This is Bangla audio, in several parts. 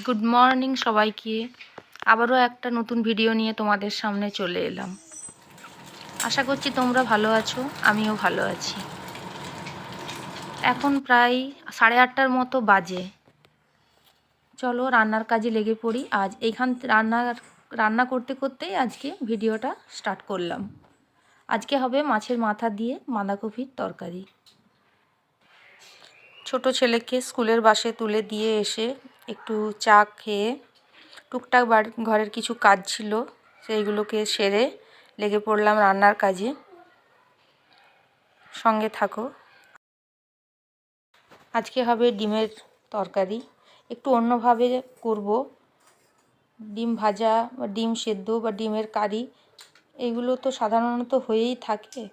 গুড মর্নিং সবাইকে। আবারও একটা নতুন ভিডিও নিয়ে তোমাদের সামনে চলে এলাম। আশা করছি তোমরা ভালো আছো, আমিও ভালো আছি। এখন প্রায় 8:30টার মতো বাজে। চলো রান্নার কাজে লেগে পড়ি। আজ এইখান রান্না করতে করতেই আজকে ভিডিওটা স্টার্ট করলাম। আজকে হবে মাছের মাথা দিয়ে বাঁধাকপির তরকারি। ছোট ছেলেকে স্কুলের বাসে তুলে দিয়ে এসে একটু চা খেয়ে টুকটাক ঘরের কিছু কাজ ছিল সেইগুলোকে সেরে লেগে পড়লাম রান্নার কাজে। সঙ্গে থাকো। আজকে হবে ডিমের তরকারি, একটু অন্যভাবে করব। ডিম ভাজা বা ডিম সেদ্ধ বা ডিমের কারি এগুলো তো সাধারণত হয়েই থাকে,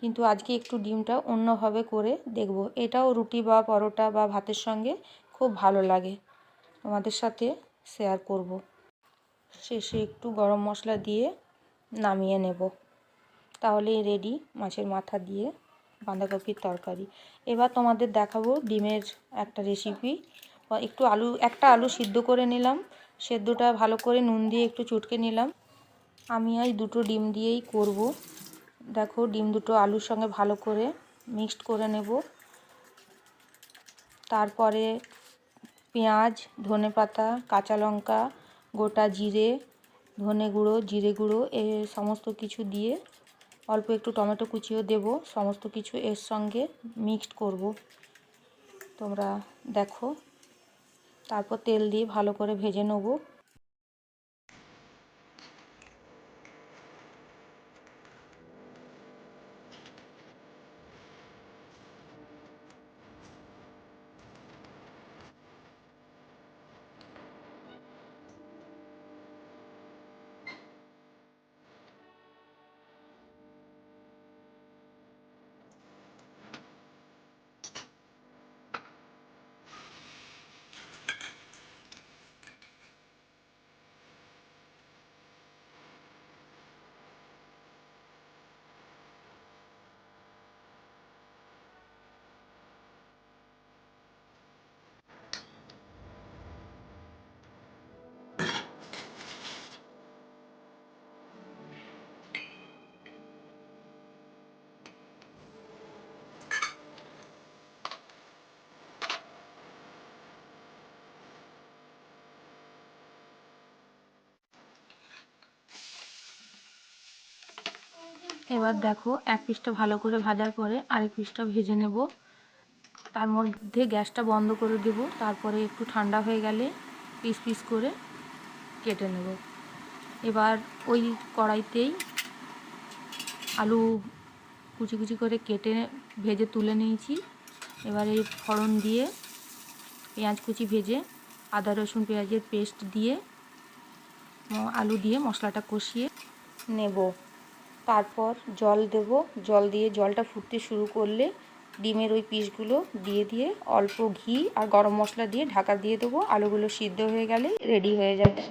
কিন্তু আজকে একটু ডিমটা অন্যভাবে করে দেখব। এটাও রুটি বা পরোটা বা ভাতের সঙ্গে খুব ভালো লাগে, তোমাদের সাথে শেয়ার করব। শেষে একটু গরম মশলা দিয়ে নামিয়ে নেব। তাহলেই রেডি মাছের মাথা দিয়ে বাঁধাকপির তরকারি। এবার তোমাদের দেখাবো ডিমের একটা রেসিপি। একটা আলু সিদ্ধ করে নিলাম, সেদ্ধটা ভালো করে নুন দিয়ে একটু চটকে নিলাম। আমি আজ 2টো ডিম দিয়েই করব। দেখো ডিম দুটো আলুর সঙ্গে ভালো করে মিক্সড করে নেব। তারপরে পেঁয়াজ, ধনেপাতা, কাঁচা লঙ্কা, গোটা জিরে, ধনে গুঁড়ো, জিরে গুঁড়ো সমস্ত কিছু দিয়ে অল্প একটু টমেটো কুচিও দেব। সমস্ত কিছু এর সঙ্গে মিক্সড করব, তোমরা দেখো। তারপর তেল দিয়ে ভালো করে ভেজে নেব। এবার দেখো এক পিসটা ভালো করে ভাজার পরে আরেক পিসটা ভেজে নেব। তার মধ্যে গ্যাসটা বন্ধ করে দেব। তারপরে একটু ঠান্ডা হয়ে গেলে পিস পিস করে কেটে নেব। এবার ওই কড়াইতেই আলু কুচি কুচি করে কেটে ভেজে তুলে নিয়েছি। এবার এই ফোড়ন দিয়ে পেঁয়াজ কুচি ভেজে আদা রসুন পেঁয়াজের পেস্ট দিয়ে আলু দিয়ে মশলাটা কষিয়ে নেব। তারপর জল দেব। জল দিয়ে জলটা ফুটতে শুরু করলে ডিমের ওই পিসগুলো দিয়ে অল্প ঘি আর গরম মশলা দিয়ে ঢাকা দিয়ে দেবো। আলুগুলো সিদ্ধ হয়ে গেলেই রেডি হয়ে যাবে।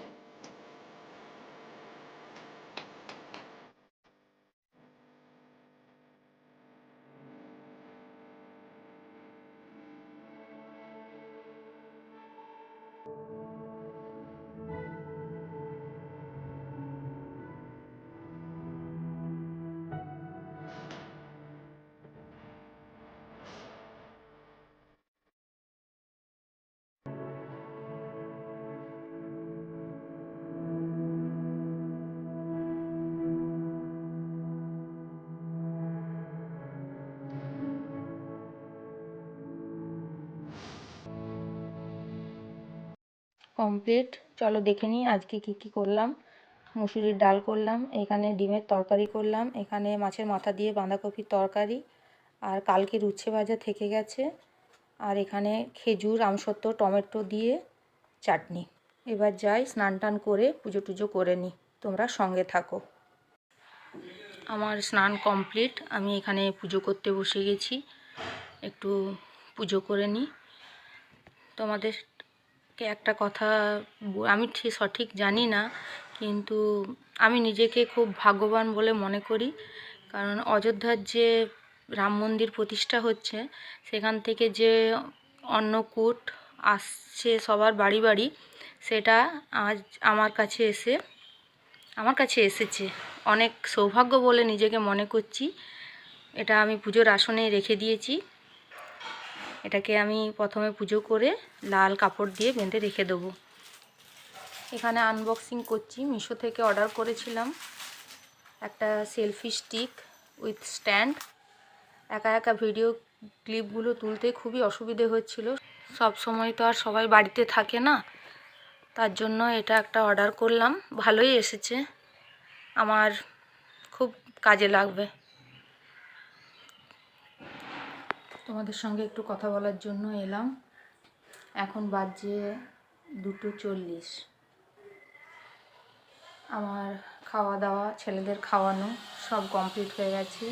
কমপ্লিট। চলো দেখে নিই আজকে কি করলাম। মুসুরির ডাল করলাম, এখানে ডিমের তরকারি করলাম, এখানে মাছের মাথা দিয়ে বাঁধাকপির তরকারি, আর কালকের উচ্ছে ভাজা থেকে গেছে, আর এখানে খেজুর, আমসত্ত্ব, টমেটো দিয়ে চাটনি। এবার যাই স্নান টান করে পুজো টুজো করে নিই, তোমরা সঙ্গে থাকো। আমার স্নান কমপ্লিট, আমি এখানে পুজো করতে বসে গেছি। একটু পুজো করে নিই। তোমাদেরকে একটা কথা আমি সঠিক জানি না, কিন্তু আমি নিজেকে খুব ভাগ্যবান বলে মনে করি। কারণ অযোধ্যার যে রাম মন্দির প্রতিষ্ঠা হচ্ছে, সেখান থেকে যে অন্নকূট আসছে সবার বাড়ি বাড়ি, সেটা আজ আমার কাছে এসেছে। অনেক সৌভাগ্য বলে নিজেকে মনে করছি। এটা আমি পুজোর আসনে রেখে দিয়েছি। এটাকে আমি প্রথমে পুজো করে লাল কাপড় দিয়ে বেঁধে রেখে দেবো। এখানে আনবক্সিং করছি। মিশো থেকে অর্ডার করেছিলাম একটা সেলফি স্টিক উইথ স্ট্যান্ড। একা একা ভিডিও ক্লিপগুলো তুলতে খুবই অসুবিধে হচ্ছিল। সব সময় তো আর সবাই বাড়িতে থাকে না, তার জন্য এটা একটা অর্ডার করলাম। ভালোই এসেছে, আমার খুব কাজে লাগবে। তোমাদের সঙ্গে একটু কথা বলার জন্য এলাম। এখন বাজে 2:40। আমার খাওয়া দাওয়া, ছেলেদের খাওয়ানো সব কমপ্লিট হয়ে গেছে।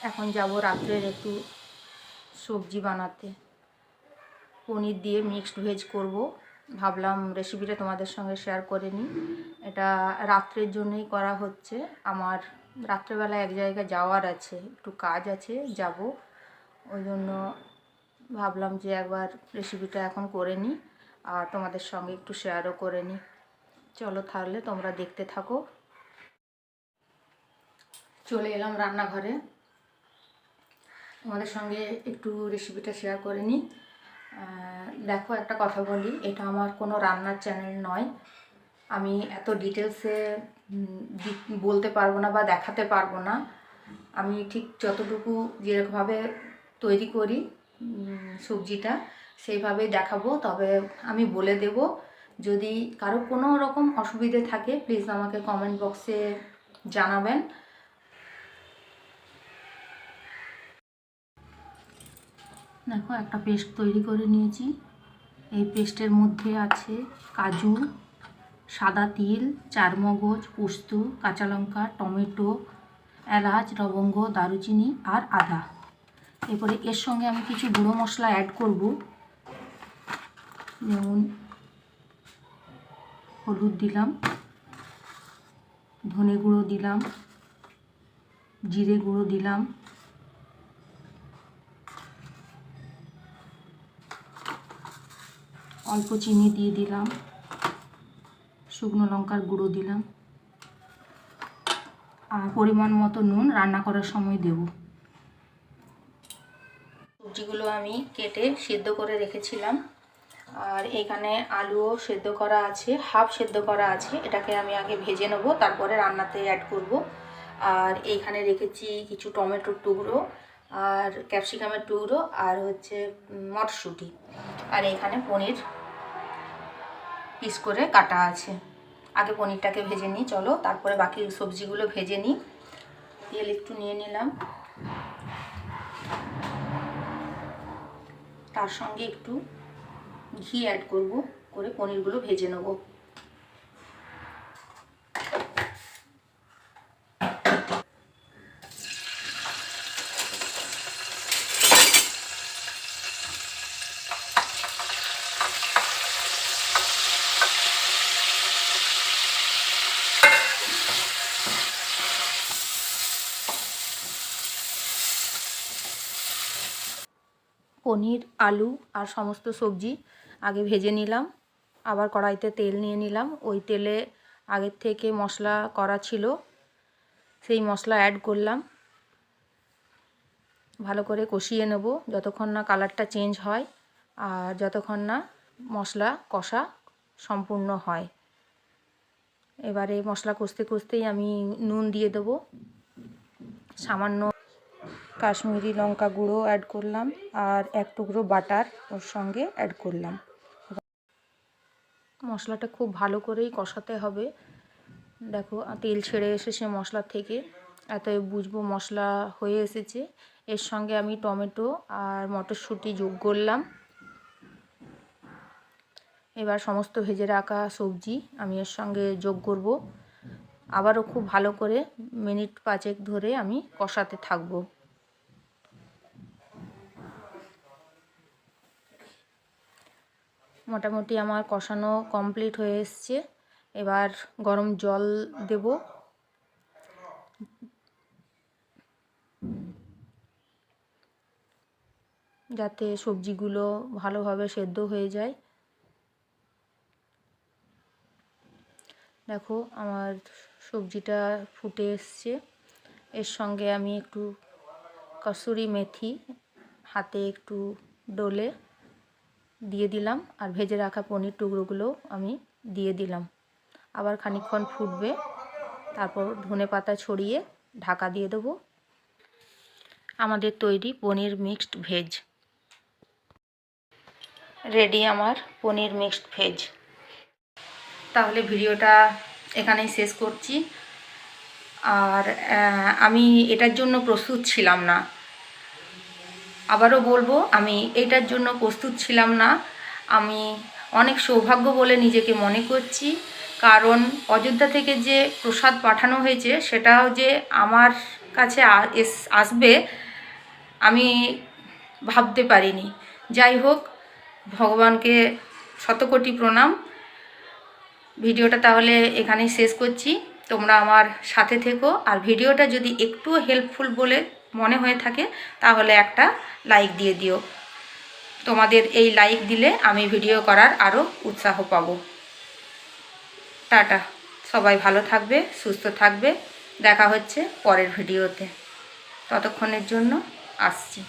এখন যাব রাত্রের একটু সবজি বানাতে। পনির দিয়ে মিক্সড ভেজ করব। ভাবলাম রেসিপিটা তোমাদের সঙ্গে শেয়ার করে নিই। এটা রাত্রের জন্যই করা হচ্ছে। আমার রাত্রেবেলা এক জায়গায় যাওয়ার আছে, একটু কাজ আছে, যাব। ওই জন্য ভাবলাম যে একবার রেসিপিটা এখন করে নিই আর তোমাদের সঙ্গে একটু শেয়ারও করে নিই। চলো তাহলে তোমরা দেখতে থাকো। চলে এলাম রান্নাঘরে, তোমাদের সঙ্গে একটু রেসিপিটা শেয়ার করে নিই। দেখো, একটা কথা বলি, এটা আমার কোনো রান্নার চ্যানেল নয়। আমি এত ডিটেলসে বলতে পারবো না বা দেখাতে পারবো না। আমি ঠিক যতটুকু যেরকমভাবে তৈরি করি সবজিটা সেইভাবেই দেখাবো। তবে আমি বলে দেব, যদি কারো কোনো রকম অসুবিধে থাকে প্লিজ আমাকে কমেন্ট বক্সে জানাবেন। দেখো, একটা পেস্ট তৈরি করে নিয়েছি। এই পেস্টের মধ্যে আছে কাজু, সাদা তিল, চারমগজ, পোস্ত, কাঁচা লঙ্কা, টমেটো, এলাচ, লবঙ্গ, দারুচিনি আর আদা। এরপরে এর সঙ্গে আমি কিছু গুঁড়ো মশলা অ্যাড করব, যেমন হলুদ দিলাম, ধনে গুঁড়ো দিলাম, জিরে গুঁড়ো দিলাম, অল্প চিনি দিয়ে দিলাম, শুকনো লঙ্কার গুঁড়ো দিলাম আর পরিমাণ মতো নুন রান্না করার সময় দেব। সবজিগুলো আমি কেটে সেদ্ধ করে রেখেছিলাম। আর এখানে আলুও সেদ্ধ করা আছে, হাফ সেদ্ধ করা আছে। এটাকে আমি আগে ভেজে নেব, তারপরে রান্নাতে অ্যাড করব। আর এইখানে রেখেছি কিছু টমেটোর টুকরো আর ক্যাপসিকামের টুকরো আর হচ্ছে মটরশুঁটি। আর এইখানে পনির পিস করে কাটা আছে। আগে পনিরটাকে ভেজে নিই, চলো, তারপরে বাকি সবজিগুলো ভেজে নিই। তেল একটু নিয়ে নিলাম, তার সঙ্গে একটু ঘি অ্যাড করব, করে পনিরগুলো ভেজে নেব। পনির, আলু আর সমস্ত সবজি আগে ভেজে নিলাম। আবার কড়াইতে তেল নিয়ে নিলাম। ওই তেলে আগের থেকে মশলা করা ছিল, সেই মশলা অ্যাড করলাম। ভালো করে কষিয়ে নেব যতক্ষণ না কালারটা চেঞ্জ হয় আর যতক্ষণ না মশলা কষা সম্পূর্ণ হয়। এবারে মশলা কষতে কষতেই আমি নুন দিয়ে দেবো, সামান্য কাশ্মীরি লঙ্কা গুঁড়ো অ্যাড করলাম আর এক টুকরো বাটার ওর সঙ্গে অ্যাড করলাম। মশলাটা খুব ভালো করেই কষাতে হবে। দেখো, তেল ছেড়ে এসেছে মশলা থেকে, এতই বুঝবো মশলা হয়ে এসেছে। এর সঙ্গে আমি টমেটো আর মটরশুঁটি যোগ করলাম। এবার সমস্ত ভেজে রাখা সবজি আমি এর সঙ্গে যোগ করব। আবারও খুব ভালো করে মিনিট 5 ধরে আমি কষাতে থাকবো। মোটামুটি আমার কষানো কমপ্লিট হয়ে এসছে। এবার গরম জল দেব। যাতে সবজিগুলো ভালোভাবে সেদ্ধ হয়ে যায়। দেখো আমার সবজিটা ফুটে এসছে। এর সঙ্গে আমি একটু কসুরি মেথি হাতে একটু ডলে দিয়ে দিলাম, আর ভেজে রাখা পনির টুকরোগুলো আমি দিয়ে দিলাম। আবার খানিকক্ষণ ফুটবে, তারপর ধনেপাতা ছড়িয়ে ঢাকা দিয়ে দেবো। আমাদের তৈরি পনির মিক্সড ভেজ রেডি। আমার পনির মিক্সড ভেজ। তাহলে ভিডিওটা এখানেই শেষ করছি। আর আমি এটার জন্য প্রস্তুত ছিলাম না, আবারও বলবো, আমি এটার জন্য প্রস্তুত ছিলাম না। আমি অনেক সৌভাগ্য বলে নিজেকে মনে করছি, কারণ অযোধ্যা থেকে যে প্রসাদ পাঠানো হয়েছে সেটাও যে আমার কাছে আসবে আমি ভাবতে পারিনি। যাই হোক, ভগবানকে শতকোটি প্রণাম। ভিডিওটা তাহলে এখানেই শেষ করছি। তোমরা আমার সাথে থেকো, আর ভিডিওটা যদি একটুও হেল্পফুল বলে মনে হয়ে থাকে তাহলে একটা লাইক দিয়ে দিও। তোমাদের এই লাইক দিলে আমি ভিডিও করার আরও উৎসাহ পাব। টাটা, সবাই ভালো থাকবে, সুস্থ থাকবে। দেখা হচ্ছে পরের ভিডিওতে। ততক্ষণের জন্য আসছি।